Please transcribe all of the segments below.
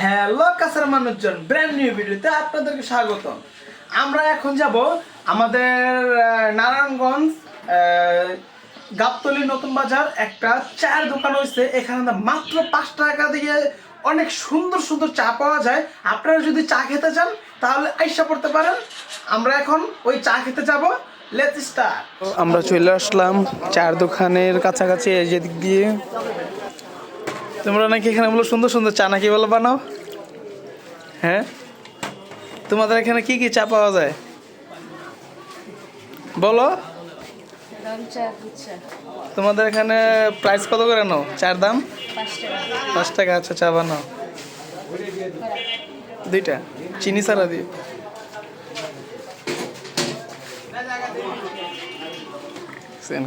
Hello কাছের মানুষজন, brand new ভিডিওতে আপনাদেরকে স্বাগতম। আমরা এখন যাব আমাদের নারায়ণগঞ্জ গাবতলী নতুন বাজার একটা চায়ের দোকান হয়েছে। এখানে মাত্র 5 টাকা দিয়ে অনেক সুন্দর সুন্দর চা পাওয়া যায়। আপনারা যদি চা খেতে চান তাহলে আইসা পড়তে পারেন। আমরা এখন ওই চা খেতে যাব। Let's start. আমরা চলে আসলাম চায়ের দোকানের কাছাকাছি, এই যে দিক দিয়ে। তোমরা নাকি এখানে বলো সুন্দর সুন্দর চা নাকি বলো বানাও? হ্যাঁ, তোমাদের এখানে কি কি চা পাওয়া যায় বলো? তোমাদের এখানে প্রাইস কত করে নাও চার দাম? 5 টাকা। আচ্ছা, চা বানাও 2টা চিনি ছাড়া দিয়ে।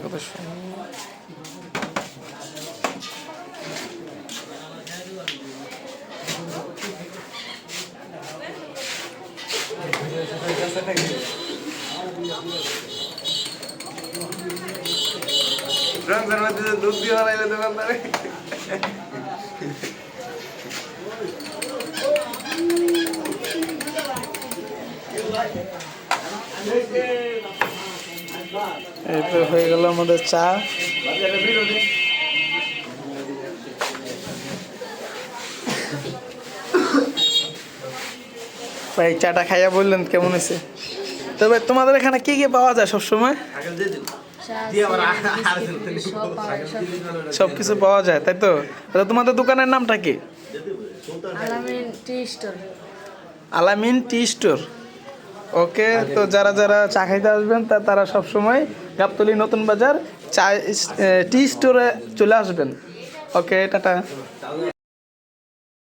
কত দুধ দিয়ে বানাইলে দোকানদারে। এই তো হয়ে গেল আমাদের চা। ভাই চাটা খাইয়া বললেন কেমন হয়েছে? তবে তোমাদের এখানে কি কি পাওয়া যায় সবসময়? সব কিছু পাওয়া যায়, তাই তো? তোমাদের দোকানের নামটা কি? আলামিন টি স্টোর। ওকে, তো যারা যারা চা খাইতে আসবেন তারা সবসময় গাবতলী নতুন বাজার চা টি স্টোরে চলে আসবেন। ওকে, টাটা।